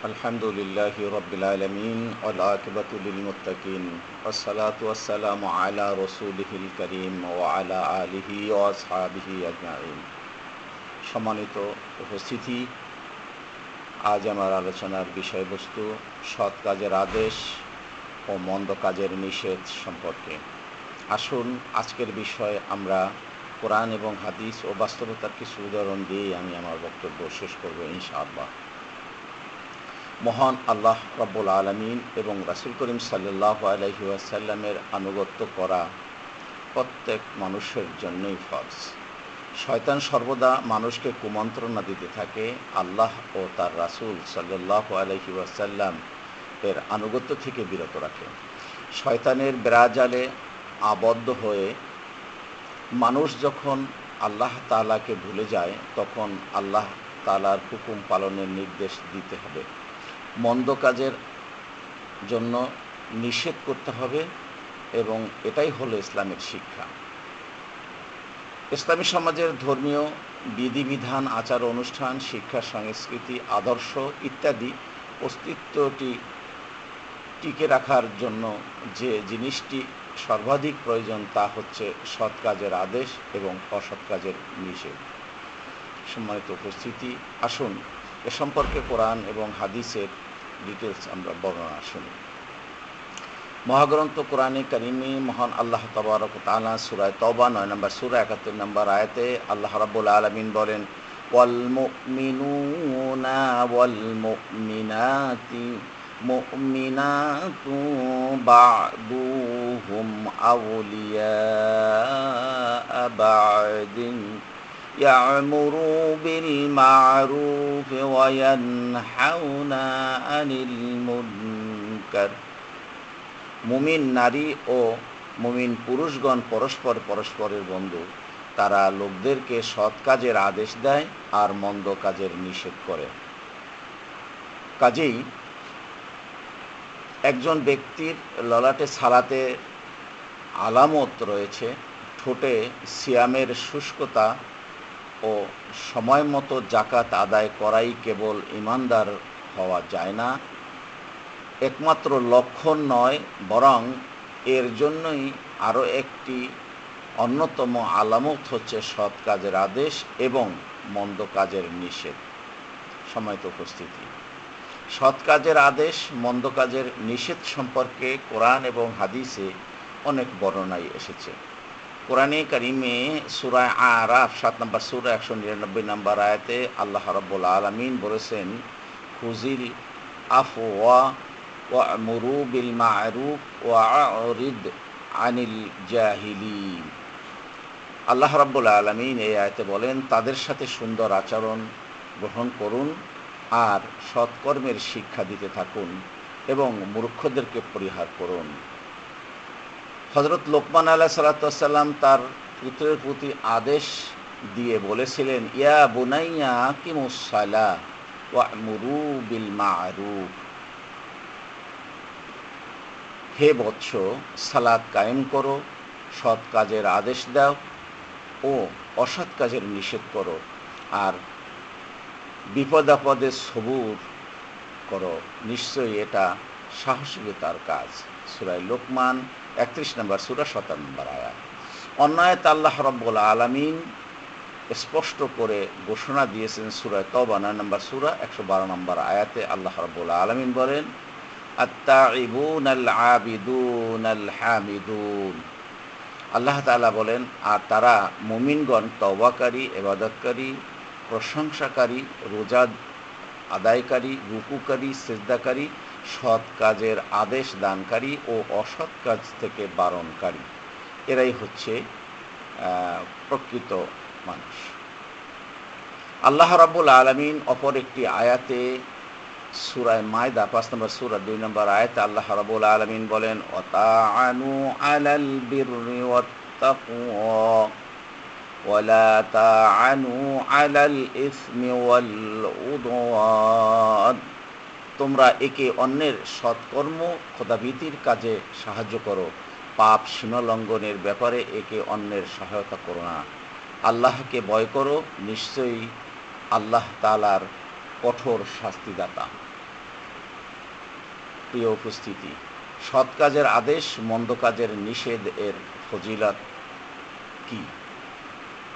আলহামদুলিল্লাহি রাব্বিল আলামিন ওয়াল আকিবাতু লিল মুত্তাকিন ওয়াসসালাতু ওয়াসসালামু আলা রাসূলিহিল কারীম ওয়া আলা আলিহি ওয়া আসহাবিহি আজমাইন। সম্মানিত উপস্থিতি, আজ আমার আলোচনার বিষয়বস্তু সৎ কাজের আদেশ ও মন্দ কাজের নিষেধ সম্পর্কে। আসুন আজকের বিষয়ে আমরা কোরআন এবং হাদিস ও বাস্তবতার কিছু উদাহরণ দিয়ে আমি আমার বক্তব্য শেষ করব ইনশাআল্লাহ। মহান আল্লাহ রাব্বুল আলামিন এবং রাসূল করিম সাল্লাল্লাহু আলাইহি ওয়াসাল্লামের আনুগত্য করা প্রত্যেক মানুষের জন্যই ফরজ। শয়তান সর্বদা মানুষকে কুমন্ত্রণা দিতে থাকে আল্লাহ ও তার রাসূল সাল্লাল্লাহু আলাইহি ওয়াসাল্লাম এর আনুগত্য থেকে বিরত রাখে। শয়তানের বেড়াজালে আবদ্ধ হয়ে মানুষ যখন আল্লাহ তাআলাকে ভুলে যায়, তখন আল্লাহ তাআলার হুকুম পালনের নির্দেশ দিতে হবে, মন্দ কাজের জন্য নিষেধ করতে হবে, এবং এটাই হলো ইসলামের শিক্ষা। ইসলামী সমাজের ধর্মীয় বিধিবিধান, আচার অনুষ্ঠান, শিক্ষা, সংস্কৃতি, আদর্শ ইত্যাদি অস্তিত্বটি টিকে রাখার জন্য যে জিনিসটি সর্বাধিক প্রয়োজন তা হচ্ছে সৎ কাজের আদেশ এবং অসৎ কাজের নিষেধ। সম্মানিত উপস্থিতি, আসুন এ সম্পর্কে কোরআন এবং হাদিসের ডিটেলস আমরা বর্ণনা শুনি। মহাগ্রন্থ কোরআনে কারিমে মহান আল্লাহ তাবারক ওয়া তাআলা সূরা তওবা 9 নম্বর সূরা 71 নম্বর আয়াতে আল্লাহ রাব্বুল আলামিন বলেন, ওয়াল মুমিনুনা ওয়াল মুমিনাতি মুমিনাতু বা'দুহুম আউলিয়া বা'দিন يأمروا بالمعروف وينهون عن المنكر। মুমিন নারী ও মুমিন পুরুষগণ পরস্পর পরস্পরের বন্ধু। তারা লোকদেরকে সৎ কাজের আদেশ দেয় আর মন্দ কাজের নিষেধ করে। কাজেই একজন ব্যক্তির ললাটে ছালাতে আলামত রয়েছে, ঠোঁটে সিয়ামের শুষ্কতা ও সময় মতো জাকাত আদায় করাই কেবল ঈমানদার হওয়া যায় না, একমাত্র লক্ষণ নয়, বরং এর জন্যই আরও একটি অন্যতম আলামত হচ্ছে সৎ কাজের আদেশ এবং মন্দ কাজের নিষেধ। সম্মানিত উপস্থিতি, সৎ কাজের আদেশ মন্দ কাজের নিষেধ সম্পর্কে কোরআন এবং হাদিসে অনেক বর্ণনাই এসেছে। কোরআনে কারিমে সূরা আরাফ 7 নম্বর সূরা 199 নম্বর আয়াতে আল্লাহ রাব্বুল আলামিন বলেছেন, খুযিল আফওয়া ওয়া'মুরু বিল মা'রুফ ওয়া'রিদ আনিল জাহিলিন। আল্লাহ রাব্বুল আলামিন এই আয়াতে বলেন, তাদের সাথে সুন্দর আচরণ গ্রহণ করুন আর সৎকর্মের শিক্ষা দিতে থাকুন এবং মূর্খদেরকে পরিহার করুন। হযরত লোকমান আলাইহিস সালাতু ওয়াস সালাম তার পুত্রের প্রতি আদেশ দিয়ে বলেছিলেন, ইয়া বুনাইয়া আকিমুস সালাহ ওয়া'মুরু বিল মা'রুফ। হে বৎস, সালাত কায়েম করো, সৎ কাজের আদেশ দাও ও অসৎ কাজের নিষেধ করো, আর বিপদ আপদে সবুর করো, নিশ্চয়ই এটা সাহসিকতার কাজ। সূরা লোকমান 31 নম্বর সূরা 17 নম্বর আয়াত। অন্য আয়াতে আল্লাহ রাব্বুল আলামিন স্পষ্ট করে ঘোষণা দিয়েছেন সূরা তওবা 9 নম্বর সূরা 112 নম্বর আয়াতে আল্লাহ রাব্বুল আলামিন বলেন, আত-তাইবুনাল আবিদুনাল হামিদুন। আল্লাহ তাআলা বলেন, আর তারা মুমিনগণ তওবাকারী, ইবাদতকারী, প্রশংসাকারী, রোজা আদায়কারী, রুকুকারী, সিজদাকারী, সৎ কাজের আদেশ দানকারী ও অসৎ কাজ থেকে বারণকারী, এরাই হচ্ছে প্রকৃত মানুষ। আল্লাহ রাব্বুল আলামিন অপর একটি আয়াতে সূরা মায়দা 5 নম্বর সূরা 2 নম্বর আয়াতে আল্লাহ রাব্বুল আলামিন বলেন, ওয়াতাআনু আলাল বিররি ওয়াত তাকওয়া ওয়ালা তাআনু আলাল ইসমি ওয়াল উদওয়ান। তোমরা একে অন্যের সৎকর্ম খোদাভীতির কাজে সাহায্য করো, পাপ সীমা লঙ্ঘনের ব্যাপারে একে অন্যের সহায়তা করো না। আল্লাহকে ভয় করো, নিশ্চয়ই আল্লাহ তাআলার কঠোর শাস্তিদাতা। প্রিয় উপস্থিতি, সৎ কাজের আদেশ, মন্দ কাজের নিষেধ এর ফজিলত কি?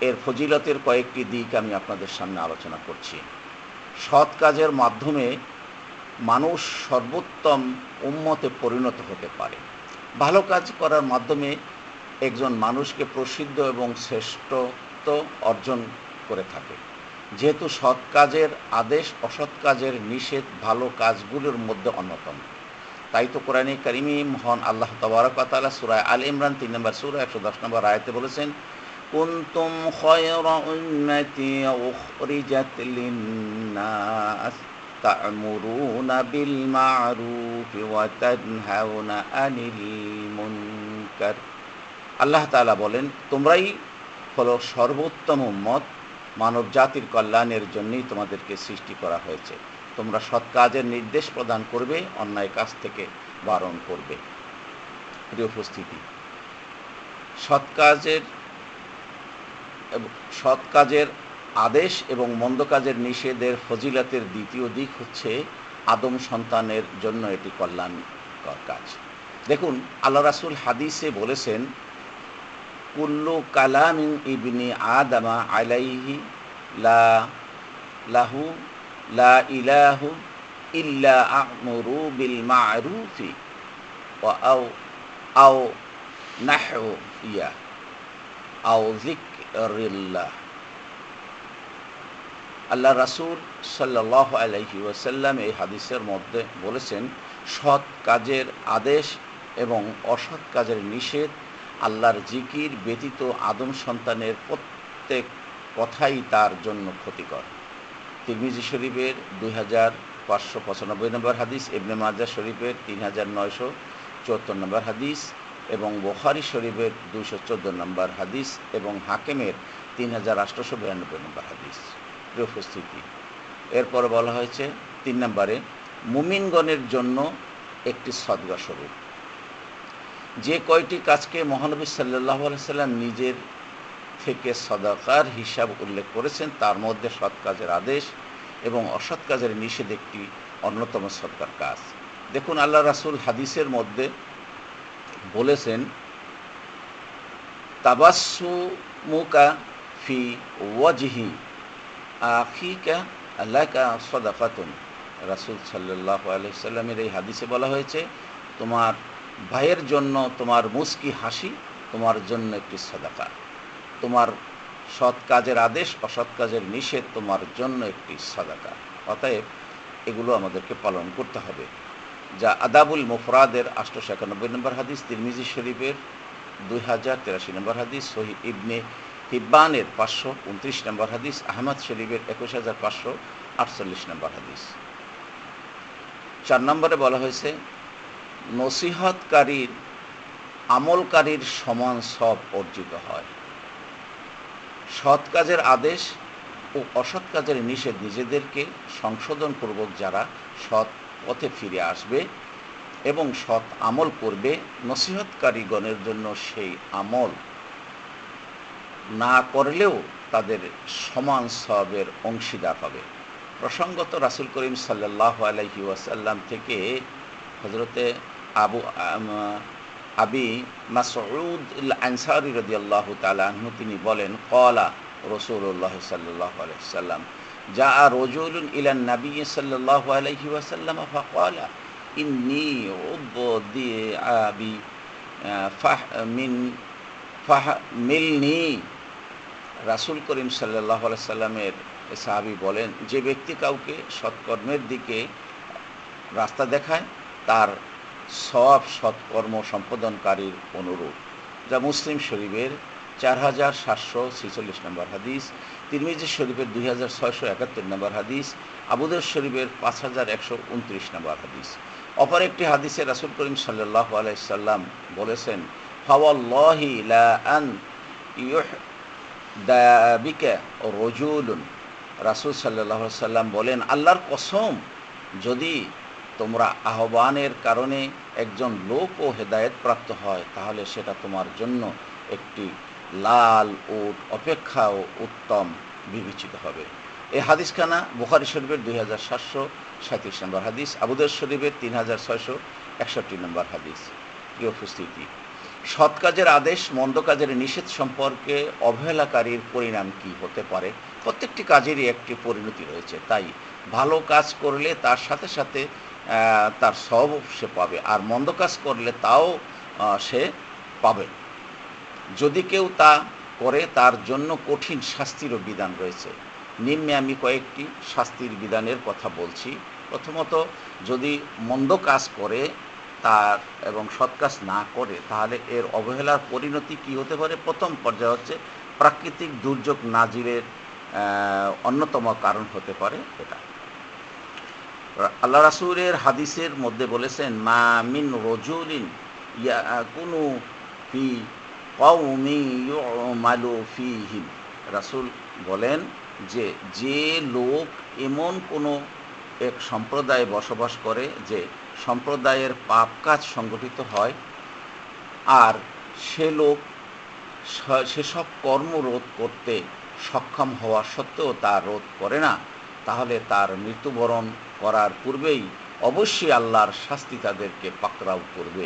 এর ফজিলতের কয়েকটি দিক আমি আপনাদের সামনে আলোচনা করছি। সৎ কাজের মাধ্যমে মানুষ সর্বোত্তম উম্মতে পরিণত হতে পারে। ভালো কাজ করার মাধ্যমে একজন মানুষকে প্রসিদ্ধ এবং শ্রেষ্ঠত্ব অর্জন করে থাকে। যেহেতু সৎ কাজের আদেশ অসৎ কাজের নিষেধ ভালো কাজগুলোর মধ্যে অন্যতম, তাই তো কোরআনে কারিমে মহান আল্লাহ তাবারক ওয়া তাআলা সূরা আল ইমরান ৩ নম্বর সূরা ১১০ নম্বর আয়াতে বলেছেন, কুনতুম খায়রা উম্মাতি উখরিজাত লিন-নাস তা'মুরুনা বিল মা'রুফি ওয়া তানহাউনা আনিল মুনকার। আল্লাহ তাআলা বলেন, তোমরাই হলো সর্বোত্তম উম্মত, মানব জাতির কল্যাণের জন্যই তোমাদেরকে সৃষ্টি করা হয়েছে। তোমরা সৎ কাজের নির্দেশ প্রদান করবে, অন্যায় কাজ থেকে বারণ করবে। প্রিয় উপস্থিতি, সৎ কাজের আদেশ এবং মন্দ কাজের নিষেধের ফজিলতের দ্বিতীয় দিক হচ্ছে আদম সন্তানের জন্য এটি কল্যাণকর কাজ। দেখুন, আল্লাহ রাসূল হাদিসে বলেছেন, কুল্লু কালামিন ইবনি আদামা আলাইহি লাহু লা ইলাহু ইল্লা আমরু বিল মা'রুফি ওয়া আও নাহু ইয়া আও যিকরিল্লাহ। আল্লাহ রাসূল সাল্লাল্লাহু আলাইহি ওয়াসাল্লাম এই হাদিসের মধ্যে বলেছেন, সৎ কাজের আদেশ এবং অসৎ কাজের নিষেধ, আল্লাহর জিকির ব্যতীত আদম সন্তানের প্রত্যেক কথাই তার জন্য ক্ষতিকর। তিরমিজি শরীফের ২৫৯৫ নম্বর হাদিস, ইবনে মাজাহ শরীফের ৩৯৭৪ নম্বর হাদিস এবং বুখারী শরীফের ২১৪ নম্বর হাদিস এবং হাকিমের ৩৮৯২ নম্বর হাদিস। প্রিয় উপস্থিতি, এরপরে বলা হয়েছে ৩ নম্বরে, মুমিনগণের জন্য একটি সদকা স্বরূপ। যে কয়টি কাজকে মহানবী সাল্লাল্লাহু আলাইহি সাল্লাম নিজের থেকে সদকার হিসাব উল্লেখ করেছেন, তার মধ্যে সৎ কাজের আদেশ এবং অসৎ কাজের নিষেধ একটি অন্যতম সদকার কাজ। দেখুন, আল্লাহ রাসূল হাদিসের মধ্যে বলেছেন, তাবাসসুমুকা ফি ওয়াজহি আখিকা লাকা সাদাকাতুন। রাসূল সাল্লাল্লাহু আলাইহি সাল্লামের এই হাদিসে বলা হয়েছে, তোমার ভাইয়ের জন্য তোমার মুস্কি হাসি তোমার জন্য একটি সাদাকা। তোমার সৎ কাজের আদেশ অসৎ কাজের নিষেধ তোমার জন্য একটি সাদাকা। অতএব এগুলো আমাদেরকে পালন করতে হবে। যা আদাবুল মুফরাদের ৮৯১ নম্বর হাদিস, তিরমিজি শরীফের ২০৮৩ নম্বর হাদিস, সহিহ ইবনে হিব্বানের ৫২৯ নম্বর হাদিস, আহমদ শরীফের ২১৫৪৮ নম্বর হাদিস। ৪ নম্বরে বলা হয়েছে, নসিহতকারীর আমলকারীর সমান সব অর্জিত হয়। সৎ কাজের আদেশ ও অসৎ কাজের নিষেধ নিজেদেরকে সংশোধনপূর্বক যারা সৎ পথে ফিরে আসবে এবং সৎ আমল করবে, নসিহতকারীগণের জন্য সেই আমল না করলেও তাদের সমান সওয়াবের অংশীদার হবে। প্রসঙ্গত রাসূল করিম সাল্লাল্লাহু আলাইহি ওয়াসাল্লাম থেকে হযরতে আবি মাসউদ আল আনসারী রাদিয়াল্লাহু তাআলা আনহু তিনি বলেন, ক্বালা রাসূলুল্লাহ সাল্লাল্লাহু আলাইহি ওয়াসাল্লাম, জাআ রাজুলুন ইলান নবী সাল্লাল্লাহু আলাইহি ওয়াসাল্লাম ফাকালা ইন্নী উবদি আবি ফাহমিলনি। রাসূল করিম সাল্লাল্লাহু আলাইহি সাল্লামের সাহাবী বলেন, যে ব্যক্তি কাউকে সৎকর্মের দিকে রাস্তা দেখায় তার সওয়াব সৎকর্ম সম্পাদনকারীর অনুরূপ। যা মুসলিম শরীফের ৪৭৪৬ নম্বর হাদিস, তিরমিজি শরীফের ২৬৭১ নম্বর হাদিস, আবু দাউদ শরীফের ৫১২৯ নম্বর হাদিস। অপর একটি হাদিসে রাসূল করিম সাল্লাল্লাহু আলাইহি সাল্লাম বলেছেন, ফাওয়াল্লাহি লা আন ইউহদা বিকা রাজুলুন। রাসূল সাল্লাল্লাহু আলাইহি সাল্লাম বলেন, আল্লাহর কসম, যদি তোমরা আহ্বানের কারণে একজন লোকও হেদায়েত প্রাপ্ত হয়, তাহলে সেটা তোমার জন্য একটি লাল উট অপেক্ষাও উত্তম বিবেচিত হবে। এই হাদিসখানা বুখারী শরীফের 2737 নম্বর হাদিস, আবু দাউদ শরীফের 3661 নম্বর হাদিস। প্রিয় উপস্থিতি, সৎ কাজের আদেশ মন্দ কাজের নিষেধ সম্পর্কে অবহেলাকারীর পরিণাম কি হতে পারে? প্রত্যেকটি কাজেরই একটি পরিণতি রয়েছে, তাই ভালো কাজ করলে তার সাথে সাথে তার সওয়াব সে পাবে, আর মন্দ কাজ করলে তাও সে পাবে। যদি কেউ তা করে তার জন্য কঠিন শাস্তিরও বিধান রয়েছে। নিম্নে আমি কয়েকটি শাস্তির বিধানের কথা বলছি। প্রথমত, যদি মন্দ কাজ করে তার এবং সৎ কাজ না করে, তাহলে এর অবহেলার পরিণতি কি হতে পারে? প্রথম পর্যায়ে হচ্ছে প্রাকৃতিক দুর্যোগ নাজিলের অন্যতম কারণ হতে পারে এটা। আল্লাহ রাসূলের হাদিসের মধ্যে বলেছেন, মা মিন রজুলিন ইয়াকুনু ফি কওমি ইউমালু ফীহিম। রাসূল বলেন যে লোক এমন কোনো এক সম্প্রদায়ে বসবাস করে যে সম্প্রদায়ের পাপ কাজ সংগঠিত হয়, আর সে লোক সেসব কর্ম রোধ করতে সক্ষম হওয়া সত্ত্বেও তা রোধ করে না, তাহলে তার মৃত্যুবরণ করার পূর্বেই অবশ্যই আল্লাহর শাস্তি তাদেরকে পাকড়াও করবে।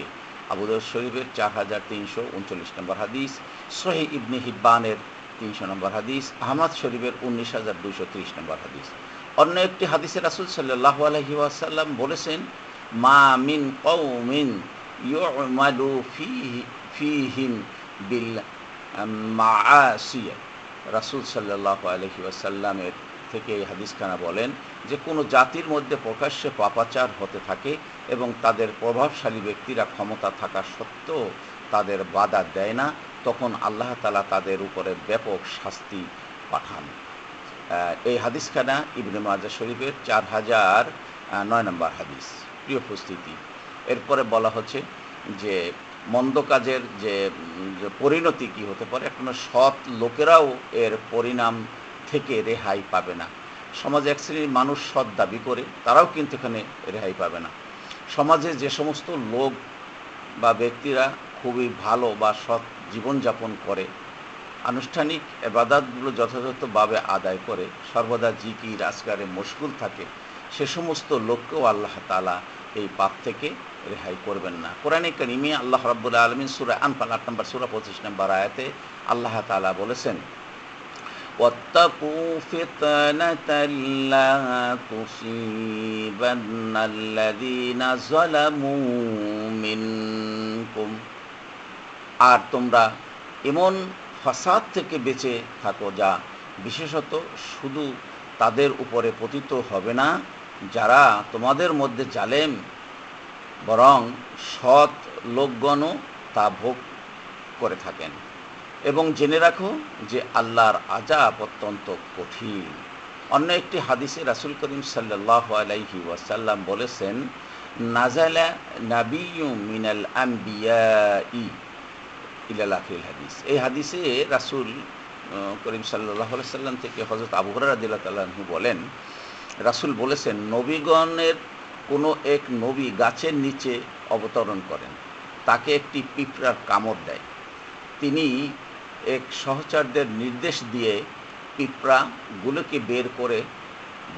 আবু দাউদ শরীফের 4339 নম্বর হাদিস, সহিহ ইবনে হিব্বানের 300 নম্বর হাদিস, আহমদ শরীফের 19230 নম্বর হাদিস। অন্য একটি হাদিসে রাসূল সাল্লাল্লাহু আলাইহি ওয়াসাল্লাম বলেছেন, মা মিন কওমিন ইউমালু ফীহিম বিল মাআসিয়া। রাসূল সাল্লাল্লাহু আলাইহি ওয়াসাল্লামের থেকে এই হাদিসখানা বলেন যে কোনো জাতির মধ্যে প্রকাশ্যে পাপাচার হতে থাকে এবং তাদের প্রভাবশালী ব্যক্তিরা ক্ষমতা থাকা সত্ত্বেও তাদের বাধা দেয় না, তখন আল্লাহ তাআলা তাদের উপরে ব্যাপক শাস্তি পাঠান। এই হাদিসখানা ইবনে মাজাহ শরীফের 4009 নম্বর হাদিস। প্রিয় উপস্থিতি, এরপরে বলা হচ্ছে যে মন্দ কাজের যে পরিণতি কি হতে পারে। কোনো সৎ লোকেরাও এর পরিণাম থেকে রেহাই পাবে না। সমাজে এক শ্রেণীর মানুষ সৎ দাবি করে, তারাও কিন্তু এখানে রেহাই পাবে না। সমাজে যে সমস্ত লোক বা ব্যক্তিরা খুবই ভালো বা সৎ জীবনযাপন করে, আনুষ্ঠানিক ইবাদতগুলো যথাযথভাবে আদায় করে, সর্বদা জিকির আজকারে মশগুল থাকে, সে সমস্ত লোককেও আল্লাহ তাআলা এই পাপ থেকে রেহাই করবেন না। কোরআনে কারিমে আল্লাহ রাব্বুল আলামিন সূরা আনফাল 8 নম্বর সূরা 25 নম্বর আয়াতে আল্লাহ তাআলা বলেছেন, ওয়াত্তাকু ফিতনাতাল লা তুসিবান্নাল্লাযীনা যালামু মিনকুম। আর তোমরা এমন ফাসাদ থেকে বেঁচে থাকো যা বিশেষত শুধু তাদের উপরে পতিত হবে না যারা তোমাদের মধ্যে জালেম, বরং সৎ লোকগণও তা ভোগ করে থাকেন। এবং জেনে রাখো যে আল্লাহর আযাব অত্যন্ত কঠিন। অন্য একটি হাদিসে রাসূল করিম সাল্লাল্লাহু আলাইহি ওয়াসাল্লাম বলেছেন, নাযালা নাবিয়্যুম মিনাল আম্বিয়াই ইলাল আখিরিল হাদিস। এই হাদিসে রাসূল করিম সাল্লাল্লাহু আলাইহি ওয়াসাল্লাম থেকে হযরত আবু হুরায়রা রাদিয়াল্লাহু তাআলা আনহু বলেন, রাসূল বলেছেন, নবীগণের কোনো এক নবী গাছের নিচে অবতরণ করেন, তাকে একটি পিঁপড়ার কামড় দেয়। তিনি এক সহচরদের নির্দেশ দিয়ে পিঁপড়াগুলোকে বের করে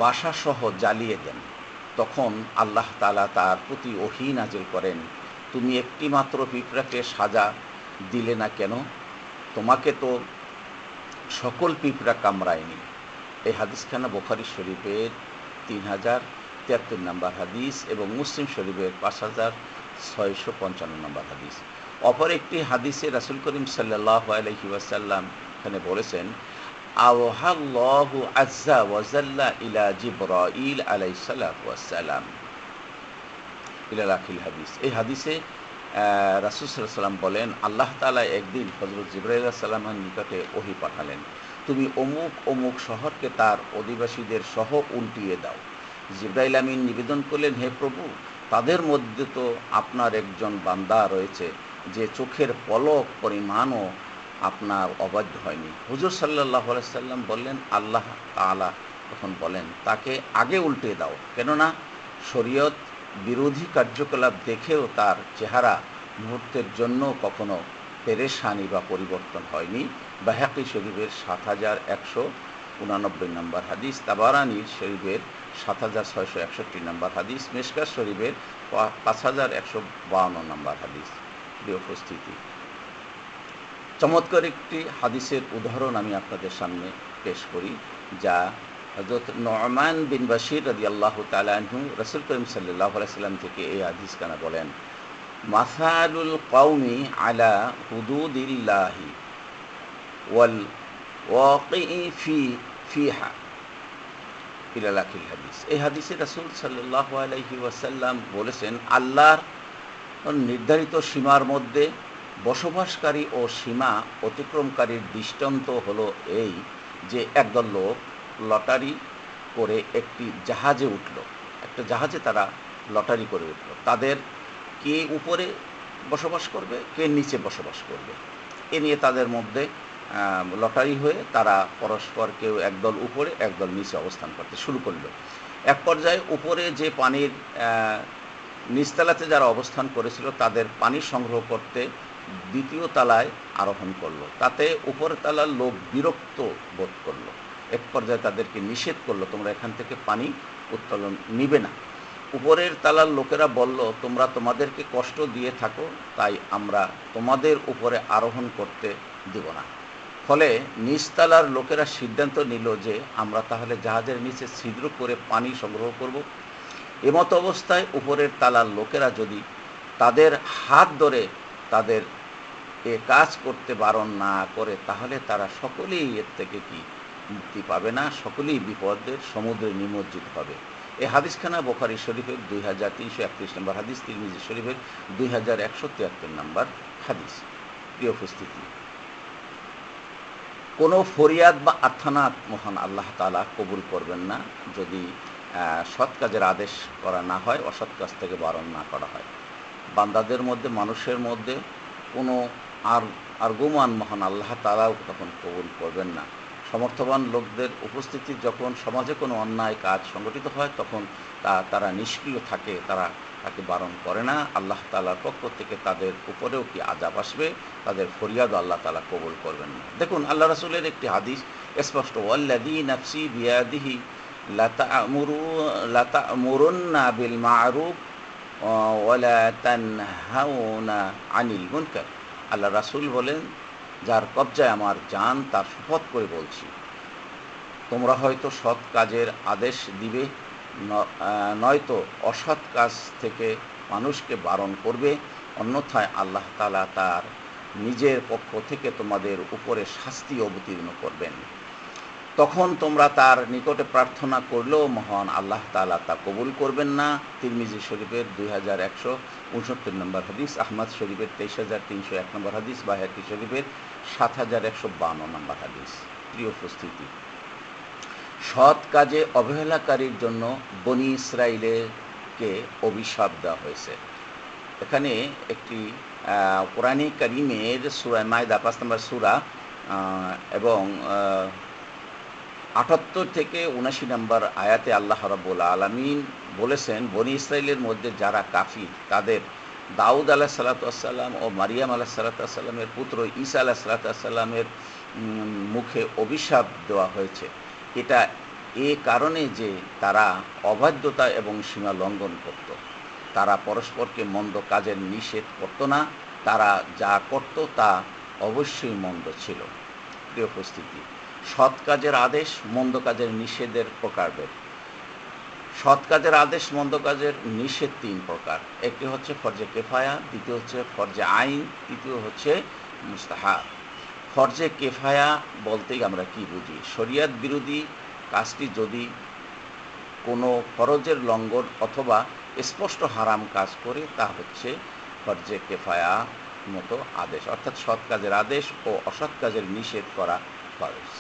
বাসাসহ জ্বালিয়ে দেন। তখন আল্লাহ তাআলা তার প্রতি ওহী নাযিল করেন, তুমি একটি মাত্র পিঁপড়াকে সাজা দিলে না কেন? তোমাকে তো সকল পিঁপড়া কামড়ায়নি। এই হাদিসখানা বুখারী শরীফের 3073 নম্বর হাদিস এবং মুসলিম শরীফের 5655 নম্বর হাদিস। অপর একটি হাদিসে রাসূল করিম সাল্লাল্লাহু আলাইহি ওয়াসাল্লাম এখানে বলেছেন, আওহাল্লাহু আযজা ওয়া জাল্লা ইলা জিবরাইল আলাইহিস সালাতু ওয়াস সালাম ইলা আখিরিল হাদিস। এই হাদিসে রাসূল সাল্লাল্লাহু আলাইহি ওয়াসাল্লাম বলেন, আল্লাহ তাআলা একদিন হযরত জিবরাইল আলাইহিস সালামের নিকটে ওহী পাঠালেন, তুমি অমুক অমুক শহরকে তার অধিবাসীদের সহ উল্টিয়ে দাও। জিবরাইল আমিন নিবেদন করলেন, হে প্রভু, তাদের মধ্যে তো আপনার একজন বান্দা রয়েছে যে চোখের পলক পরিমাণও আপনার অবাধ্য হয়নি। হুজুর সাল্লাল্লাহু আলাইহি ওয়াসাল্লাম বললেন, আল্লাহ তাআলা তখন বলেন, তাকে আগে উল্টে দাও, কেননা শরীয়ত বিরোধী কার্যকলাপ দেখেও তার চেহারা মুহূর্তের জন্য কখনো পেরেশানি বা পরিবর্তন হয়নি। বায়হাকী শরীফের 7100 89 নম্বর হাদিস, তাবারানীর শরীফের 7661 নম্বর হাদিস, মিশকাত শরীফের 5152 নম্বর হাদিস। প্রিয় উপস্থিতি, চমৎকার একটি হাদিসের উদাহরণ আমি আপনাদের সামনে পেশ করি, যা হযরত নু'মান বিন বাশির রাদিয়াল্লাহু তাআলা আনহু রাসূল করিম সাল্লাল্লাহু আলাইহি সাল্লাম থেকে এই হাদিস কানা বলেন, মাসালুল কওমি আলা হুদুদিল্লাহি ওয়াল ওয়াকিই ফিহা ইলা আখিল হাদিস। এই হাদিসে রাসূল সাল্লাল্লাহু আলাইহি ওয়াসাল্লাম বলেছেন, আল্লাহর নির্ধারিত সীমার মধ্যে বসবাসকারী ও সীমা অতিক্রমকারীর দৃষ্টান্ত হলো এই যে, একদল লোক লটারি করে একটি জাহাজে উঠল, একটা জাহাজে তারা লটারি করে উঠল, তাদের কে উপরে বসবাস করবে, কে নিচে বসবাস করবে, এ নিয়ে তাদের মধ্যে লটারি হয়ে তারা পরস্পর কেউ একদল উপরে একদল নিচে অবস্থান করতে শুরু করলো। এক পর্যায়ে উপরে যে পানির নিচতলাতে যারা অবস্থান করেছিল তাদের পানি সংগ্রহ করতে দ্বিতীয় তলায় আরোহণ করলো। তাতে উপরের তলার লোক বিরক্ত বোধ করলো, এক পর্যায়ে তাদেরকে নিষেধ করলো, তোমরা এখান থেকে পানি উত্তোলন নিবে না। উপরের তলার লোকেরা বলল, তোমরা তোমাদেরকে কষ্ট দিয়ে থাকো, তাই আমরা তোমাদের উপরে আরোহণ করতে দেব না। ফলে নিচতলার লোকেরা সিদ্ধান্ত নিল যে আমরা তাহলে জাহাজের নিচে ছিদ্র করে পানি সংগ্রহ করব। এমতো অবস্থায় উপরের তালার লোকেরা যদি তাদের হাত ধরে তাদের এ কাজ করতে বারণ না করে, তাহলে তারা সকলেই এর থেকে কি মুক্তি পাবে না, সকলেই বিপদের সমুদ্রে নিমজ্জিত হবে। এই হাদিসখানা বুখারী শরীফের 2331 নম্বর হাদিস, তিরমিজি শরীফের 2173 নম্বর হাদিস। প্রিয় উপস্থিতি, কোনো ফরিয়াদ বা আর্তনাদ মহান আল্লাহ তাআলা কবুল করবেন না যদি সৎ কাজের আদেশ করা না হয়, অসৎ কাজ থেকে বারণ না করা হয়। বান্দাদের মধ্যে, মানুষের মধ্যে কোনো আর্গুমান মহান আল্লাহ তাআলাও তখন কবুল করবেন না। সমর্থবান লোকদের উপস্থিতি যখন সমাজে কোনো অন্যায় কাজ সংগঠিত হয়, তখন তারা নিষ্ক্রিয় থাকে, তারা তাকে বারণ করে না। আল্লাহ তাআলার পক্ষ থেকে তাদের উপরেও কি আযাব আসবে, তাদের ফরিয়াদও আল্লাহ তাআলা কবুল করবেন না। দেখুন, আল্লাহ রাসূলের একটি হাদিস স্পষ্ট, ওয়াল্লাযী নাফসি বিয়াদিহি লাতা'মুরুন্না বিল মা'রুফ ওয়া লা তানহাউনা আনিল মুনকার। আল্লাহ রাসূল বলেন, যার কবজায় আমার জান, তার শপথ করে বলছি, তোমরা হয়তো সৎ কাজের আদেশ দিবে, নয়তো অসৎ কাজ থেকে মানুষকে বারণ করবে, অন্যথায় আল্লাহ তাআলা তার নিজের পক্ষ থেকে তোমাদের উপরে শাস্তি অবতীর্ণ করবেন। তখন তোমরা তার নিকটে প্রার্থনা করলেও মহান আল্লাহ তাআলা তা কবুল করবেন না। তিরমিজি শরীফের 2169 নম্বর হাদিস, আহমদ শরীফের 23301 নম্বর হাদিস, বাইহাকি শরীফের 7152 নম্বর হাদিস। প্রিয় উপস্থিতি, সৎ কাজে অবহেলাকারীর জন্য বনি ইসরাইলকে অভিশাপ দেওয়া হয়েছে। এখানে একটি কোরআনে কারীমের সূরা মায়দা 5 নম্বর সূরা এবং 78 থেকে 79 নম্বর আয়াতে আল্লাহ রাব্বুল আলামিন বলেছেন, বনি ইসরাইলের মধ্যে যারা কাফির তাদের দাউদ আলাইহিসসালাতু ওয়াসসালাম ও মারিয়াম আলাইহিসসালাতু ওয়াসসালামের পুত্র ঈসা আলাইহিসসালাতু ওয়াসসালামের মুখে অভিশাপ দেওয়া হয়েছে। এটা এ কারণে যে তারা অবাধ্যতা এবং সীমা লঙ্ঘন করত, তারা পরস্পরকে মন্দ কাজের নিষেধ করত না, তারা যা করত তা অবশ্যই মন্দ ছিল। প্রিয় উপস্থিতি, সৎ কাজের আদেশ, মন্দ কাজের নিষেধের প্রকারভেদ। সৎ কাজের আদেশ, মন্দ কাজের নিষেধ 3 প্রকার। একটি হচ্ছে ফরজে কেফায়া, দ্বিতীয় হচ্ছে ফরজে আইন, তৃতীয় হচ্ছে মুস্তাহাব। ফরজে কেফায়া বলতেই আমরা কি বুঝি? শরিয়ত বিরোধী কাজটি যদি কোনো ফরজের লঙ্ঘন অথবা স্পষ্ট হারাম কাজ করে, তা হচ্ছে ফরজে কেফায়া মতো আদেশ, অর্থাৎ সৎ কাজের আদেশ ও অসৎ কাজের নিষেধ করা ফরজ।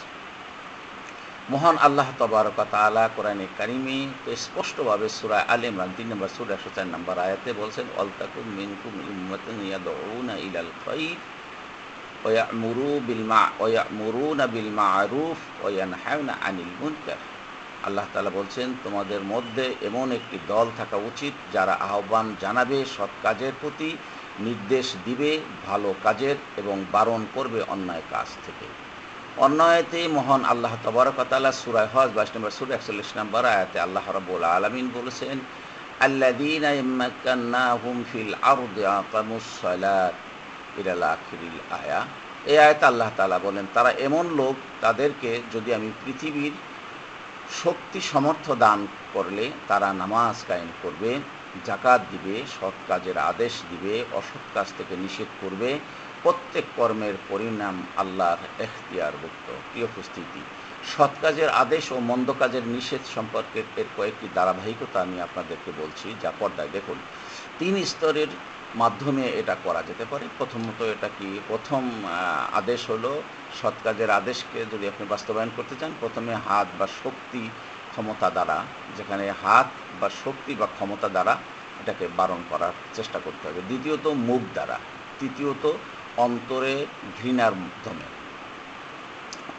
মহান আল্লাহ তাবারক ওয়া তাআলা কোরআনে কারীমে স্পষ্টভাবে সূরা আলে ইমরান 3 নম্বর সূরা 104 নম্বর আয়াতে বলছেন, ওয়ালতাকুম মিনকুম উম্মাতুন ইয়াদউনা ইলাল খায়র ওয়া ইয়া'মুরুনা বিল মা'রুফ ওয়া ইয়ানহাউনা আনিল মুনকার। আল্লাহ তাআলা বলছেন, তোমাদের মধ্যে এমন একটি দল থাকা উচিত যারা আহ্বান জানাবে সৎ কাজের প্রতি, নির্দেশ দিবে ভালো কাজের এবং বারণ করবে অন্যায় কাজ থেকে। অন্য আয়াতে মহান আল্লাহ তাবারক ওয়া তাআলা সূরা হজ 22 নম্বর সূরা 41 নম্বর আয়াতে আল্লাহ রাব্বুল আলামিন বলেছেন, আল্লাযীনা ইম্মাক্কান্নাহুম ফিল আরদি আকামুস সালাত ইলাল আখিরিল আয়া। এই আয়াতে আল্লাহ তাআলা বলেন, তারা এমন লোক, তাদেরকে যদি আমি পৃথিবীর শক্তি সামর্থ্য দান করলে তারা নামাজ কায়েম করবে, যাকাত দিবে, সৎ কাজের আদেশ দিবে, অসৎ কাজ থেকে নিষেধ করবে, প্রত্যেক কর্মের পরিণাম আল্লাহর এখতিয়ারভুক্ত। প্রিয় উপস্থিতি, সৎ কাজের আদেশ ও মন্দ কাজের নিষেধ সম্পর্কে এর কয়েকটি ধারাবাহিকতা আমি আপনাদেরকে বলছি, যা পর্দায় দেখুন। 3 স্তরের মাধ্যমে এটা করা যেতে পারে। প্রথমত এটা কি, প্রথম আদেশ হলো, সৎ কাজের আদেশকে যদি আপনি বাস্তবায়ন করতে চান, প্রথমে হাত বা শক্তি ক্ষমতা দ্বারা, যেখানে হাত বা শক্তি বা ক্ষমতা দ্বারা এটাকে বারণ করার চেষ্টা করতে হবে। দ্বিতীয়ত মুখ দ্বারা। তৃতীয়ত অন্তরে ঘৃণার মাধ্যমে।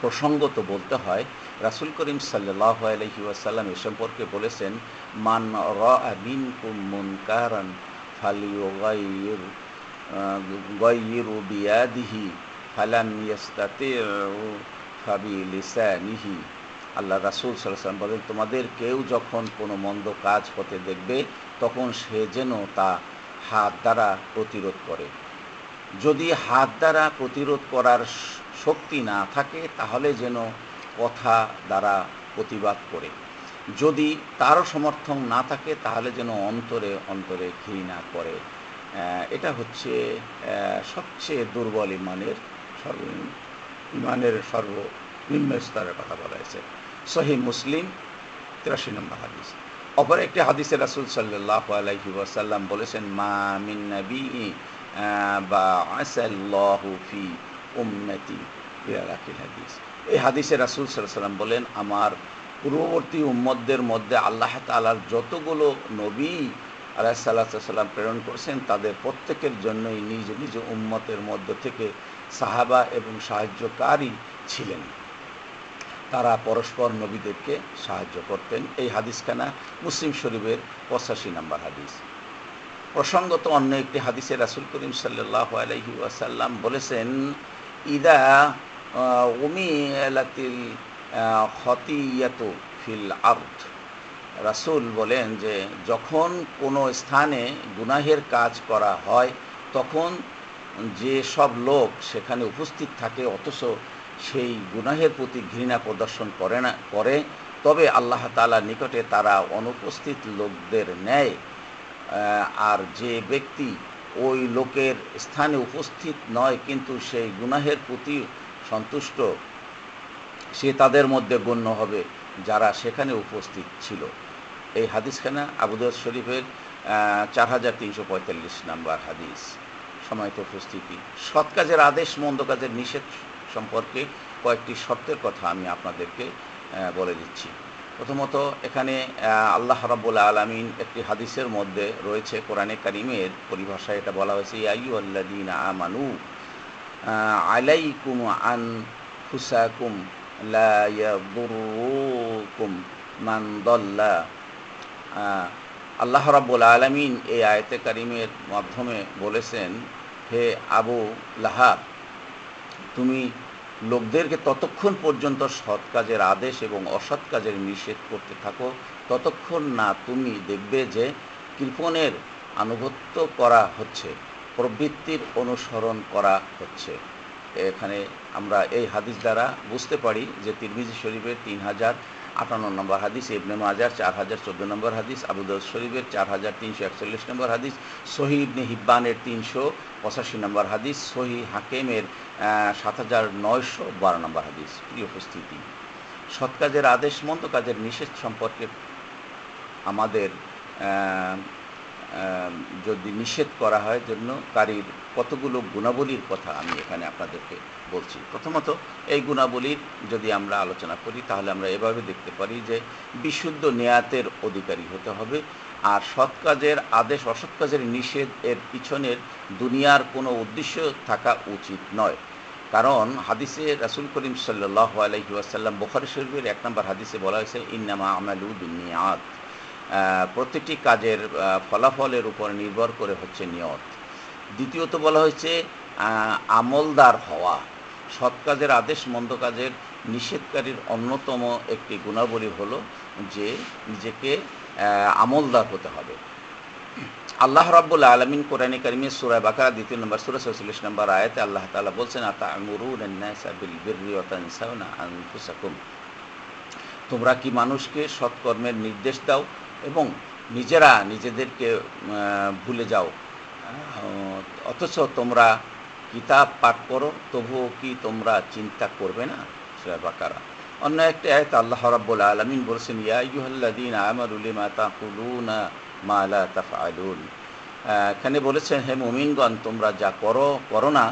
প্রসঙ্গত বলতে হয়, রাসূল করিম সাল্লাল্লাহু আলাইহি ওয়াসাল্লাম এ সম্পর্কে বলেছেন, মান রাআ মিনকুম মুনকারান ফালিয়ুগাইয়িরু বিয়াদিহি ফালাম ইয়াস্তাতিউ ফাবিলিসানিহি। আল্লাহ রাসূল সাল্লাল্লাহু আলাইহি ওয়াসাল্লাম বলেন, তোমাদের কেউ যখন কোনো মন্দ কাজ হতে দেখবে, তখন সে যেন তা হাত দ্বারা প্রতিরোধ করে। যদি হাত দ্বারা প্রতিরোধ করার শক্তি না থাকে, তাহলে যেন কথা দ্বারা প্রতিবাদ করে। যদি তারও সমর্থন না থাকে, তাহলে যেন অন্তরে অন্তরে ঘৃণা করে। এটা হচ্ছে সবচেয়ে দুর্বল ইমানের সর্বনিম্ন স্তরের কথা বলা হয়েছে। সহিহ মুসলিম 83 নম্বর হাদিস। অপর একটি হাদিসে রাসূল সাল্লাল্লাহু আলাইহি ওয়াসাল্লাম বলেছেন, মা মিন নাবিয়্যিন বা'আসাল্লাহু ফি উম্মতি ইলা আখির হাদিস। এই হাদিসে রাসূল সাল্লাল্লাহু আলাইহি ওয়াসাল্লাম বলেন, আমার পূর্ববর্তী উম্মতদের মধ্যে আল্লাহ তাআলার যতগুলো নবী আলাইহিসসালাতু ওয়াসসালাম প্রেরণ করেছেন, তাদের প্রত্যেকের জন্যই নিজ নিজ উম্মতের মধ্য থেকে সাহাবা এবং সাহায্যকারী ছিলেন। তারা পরস্পর নবীদেরকে সাহায্য করতেন। এই হাদিসখানা মুসলিম শরীফের 85 নম্বর হাদিস। প্রসঙ্গত অন্য একটি হাদিসে রাসূল করিম সাল্লাল্লাহু আলাইহি ওয়াসাল্লাম বলেছেন, ইদা উমিলাতিল খতিয়াতু ফিল আরদ। রাসূল বলেন যে, যখন কোনো স্থানে গুনাহের কাজ করা হয়, তখন যে সব লোক সেখানে উপস্থিত থাকে, অথচ সেই গুনাহের প্রতি ঘৃণা প্রদর্শন করে, তবে আল্লাহ তাআলার নিকটে তারা অনুপস্থিত লোকদের ন্যায়। আর যে ব্যক্তি ওই লোকের স্থানে উপস্থিত নয়, কিন্তু সেই গুনাহের প্রতি সন্তুষ্ট, সে তাদের মধ্যে গণ্য হবে যারা সেখানে উপস্থিত ছিল। এই হাদিসখানা আবু দাউদ শরীফের 4345 নম্বর হাদিস। সম্মানিত উপস্থিতি, সৎ কাজের আদেশ, মন্দ কাজের নিষেধ সম্পর্কে কয়েকটি শর্তের কথা আমি আপনাদেরকে বলে দিচ্ছি। প্রথমত, এখানে আল্লাহ রাব্বুল আলামিন একটি হাদিসের মধ্যে রয়েছে, কোরআনে কারিমের পরিভাষায় এটা বলা হয়েছে, ইয়া আইয়ুহাল্লাযীনা আমানু আলাইকুম আনফুসাকুম লা ইয়াদুররুকুম মান দাল্লা। আল্লাহ রাব্বুল আলামিন এই আয়াতে কারিমের মাধ্যমে বলেছেন, হে আবু লাহাব, তুমি লোকদেরকে ততক্ষণ পর্যন্ত সৎ কাজের আদেশ এবং অসৎ কাজের নিষেধ করতে থাকো, ততক্ষণ না তুমি দেখবে যে কৃপণের আনুগত্য করা হচ্ছে, প্রবৃত্তির অনুসরণ করা হচ্ছে। এখানে আমরা এই হাদিস দ্বারা বুঝতে পারি যে তিরমিজি শরীফের 3058 নম্বর হাদিস, ইবনে মাজার 4014 নম্বর হাদিস, আবু দাউদ শরীফের 4341 নম্বর হাদিস, সহিহ ইবনে হিব্বানের 385 নম্বর হাদিস, সহিহ হাকিমের 7912 নম্বর হাদিস। প্রিয় উপস্থিতি, সৎ কাজের আদেশ, মন্দ কাজের নিষেধ সম্পর্কে আমাদের যদি নিষেধ করা হয় জন্য কারীর কতগুলো গুণাবলীর কথা আমি এখানে আপনাদেরকে বলছি। প্রথমত, এই গুণাবলীর যদি আমরা আলোচনা করি, তাহলে আমরা এভাবে দেখতে পারি যে বিশুদ্ধ নিয়াতের অধিকারী হতে হবে। আর সৎ কাজের আদেশ, অসৎ কাজের নিষেধ এর পিছনের দুনিয়ার কোনো উদ্দেশ্য থাকা উচিত নয়। কারণ হাদিসে রাসূল করিম সাল্লাল্লাহু আলাইহি ওয়াসাল্লাম, বুখারী শরীফের 1 নম্বর হাদিসে বলা হয়েছে, ইন্নামা আমালু বিন্নিয়াত। প্রত্যেকটি কাজের ফলাফলের উপর নির্ভর করে হচ্ছে নিয়ত। দ্বিতীয়ত বলা হয়েছে আমলদার হওয়া। সৎ কাজের আদেশ, মন্দ কাজের নিষেধকারীর অন্যতম একটি গুণাবলী হলো যে নিজেকে আমলদার হতে হবে। আল্লাহ রাব্বুল আলামিন কোরআনে কারিমে সূরা বাকারা ২ নম্বর সূরা ৪৬ নম্বর আয়াতে আল্লাহ তাআলা বলছেন, আতা'মুরুনান নাসা বিল বিররি ওয়া তানসাউনা আনফুসাকুম। তোমরা কি মানুষকে সৎকর্মের নির্দেশ দাও এবং নিজেরা নিজেদেরকে ভুলে যাও, অথচ তোমরা কিতাব পাঠ করো, তবুও কি তোমরা চিন্তা করবে না? সূরা বাকারা। অন্য একটি আয়াতে আল্লাহ রাব্বুল আলামিন বলেছেন, ইয়া আইয়ুহাল্লাযীনা আমানু লিমা তাকুলুনা মা লা তাফআলুন। এখানে বলেছেন, হে মুমিনগণ, তোমরা যা করো না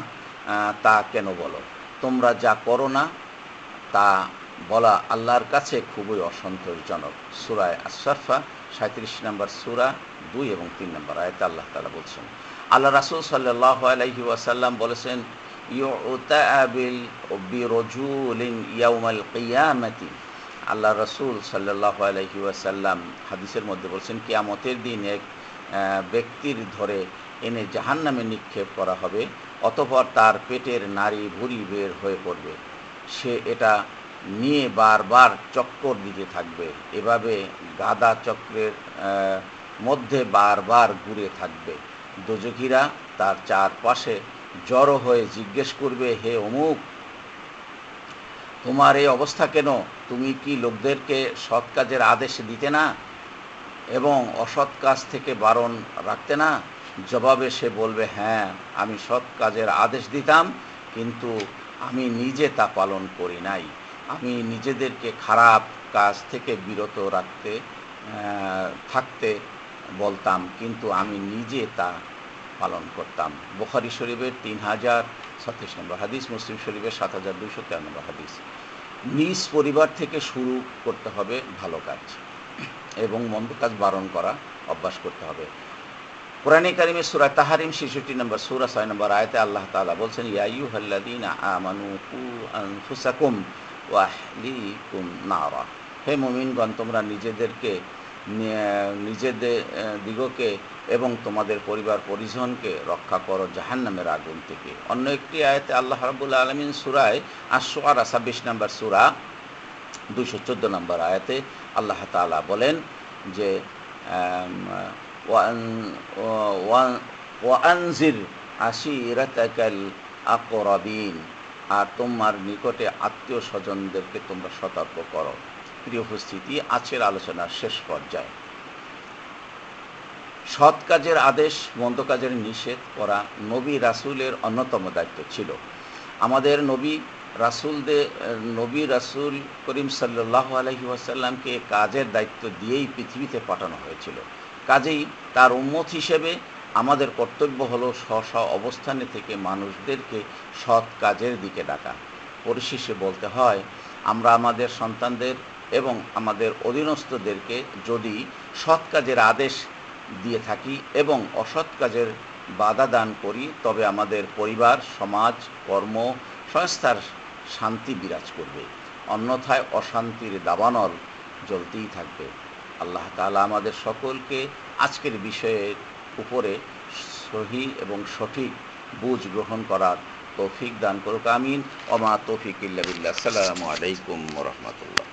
তা কেন বলো? তোমরা যা করো না তা বলা আল্লাহর কাছে খুবই অসন্তোষজনক। সূরা আস-সাফফা ৩৭ নম্বর সূরা ২ এবং ৩ নম্বর আয়াতে আল্লাহ তাআলা বলছেন। আল্লাহ রাসূল সাল্লাল্লাহু আলাইহি ওয়াসাল্লাম বলেছেন, ইউতা বিরাজুলিন ইয়াউমাল কিয়ামাতি। আল্লাহ রাসূল সাল্লাল্লাহু আলাইহি ওয়াসাল্লাম হাদিসের মধ্যে বলছেন, কিয়ামতের দিন এক ব্যক্তির ধরে এনে জাহান্নামে নিক্ষেপ করা হবে, অতঃপর তার পেটের নাড়ি ভুঁড়ি বের হয়ে পড়বে। সে এটা নিয়ে বারবার চক্কর দিতে থাকবে, এভাবে গাদা চক্রের মধ্যে বারবার ঘুরে থাকবে। দোজখীরা তার চারপাশে জড়ো হয়ে জিজ্ঞেস করবে, হে অমুক, তোমার এই অবস্থা কেন? তুমি কি লোকদেরকে সৎ কাজের আদেশ দিতে না এবং অসৎ কাজ থেকে বারণ রাখতে না? জবাবে সে বলবে, হ্যাঁ, আমি সৎ কাজের আদেশ দিতাম, কিন্তু আমি নিজে তা পালন করি নাই। আমি নিজেদেরকে খারাপ কাজ থেকে বিরত থাকতে বলতাম, কিন্তু আমি নিজে তা পালন করতাম। বুখারী শরীফের ৩০৩৬ নম্বর হাদিস, মুসলিম শরীফের ৭২৯৩ নম্বর হাদিস। নিজ পরিবার থেকে শুরু করতে হবে ভালো কাজ এবং মন্দ কাজ বারণ করা অভ্যাস করতে হবে। কোরআনে কারিমে সূরা তাহরিম ৬৬ নম্বর সূরা ৬ নম্বর আয়াতে আল্লাহ তাআলা বলছেন, ইয়া আইয়ুহাল্লাযীনা আমানু কু আনফুসাকুম ওয়া আহলিকুম নারা। হে মুমিনগণ, তোমরা নিজেদের দিগকে এবং তোমাদের পরিবার পরিজনকে রক্ষা করো জাহান্নামের আগুন থেকে। অন্য একটি আয়াতে আল্লাহ রাব্বুল আলামিন সূরায়ে আশ-শুআরা ২৬ নম্বর সূরা ২১৪ নম্বর আয়াতে আল্লাহ তাআলা বলেন যে, ওয়ানজির আশিরাতাকাল আকরাবিন। আর তোমার নিকটে আত্মীয় স্বজনদেরকে তোমরা সতর্ক করো। প্রিয় উপস্থিতি, আজকের আলোচনার শেষ পর্যায়ে সৎ কাজের আদেশ, মন্দ কাজের নিষেধ করা নবী রাসূলের অন্যতম দায়িত্ব ছিল। আমাদের নবী রাসূল করিম সাল্লাল্লাহু আলাইহি ওয়াসাল্লামকে কাজের দায়িত্ব দিয়েই পৃথিবীতে পাঠানো হয়েছিল। কাজেই তার উম্মত হিসেবে আমাদের কর্তব্য হলো স্ব অবস্থানে থেকে মানুষদেরকে সৎ কাজের দিকে ডাকা। পরিশেষে বলতে হয়, আমরা আমাদের সন্তানদের এবং আমাদের অধীনস্থদেরকে যদি সৎ কাজের আদেশ দিয়ে থাকি এবং অসৎ কাজের বাধা দান করি, তবে আমাদের পরিবার, সমাজ, কর্ম সংস্থার শান্তি বিরাজ করবে, অন্যথায় অশান্তির দাবানল জ্বলতেই থাকবে। আল্লাহ তাআলা আমাদের সকলকে আজকের বিষয়ের উপরে সহি এবং সঠিক বুঝ গ্রহণ করার তৌফিক দান করুক, আমিন। ওয়া মা তৌফিক ইল্লা বিল্লাহ। আসসালামু আলাইকুম ওয়া রাহমাতুল্লাহ।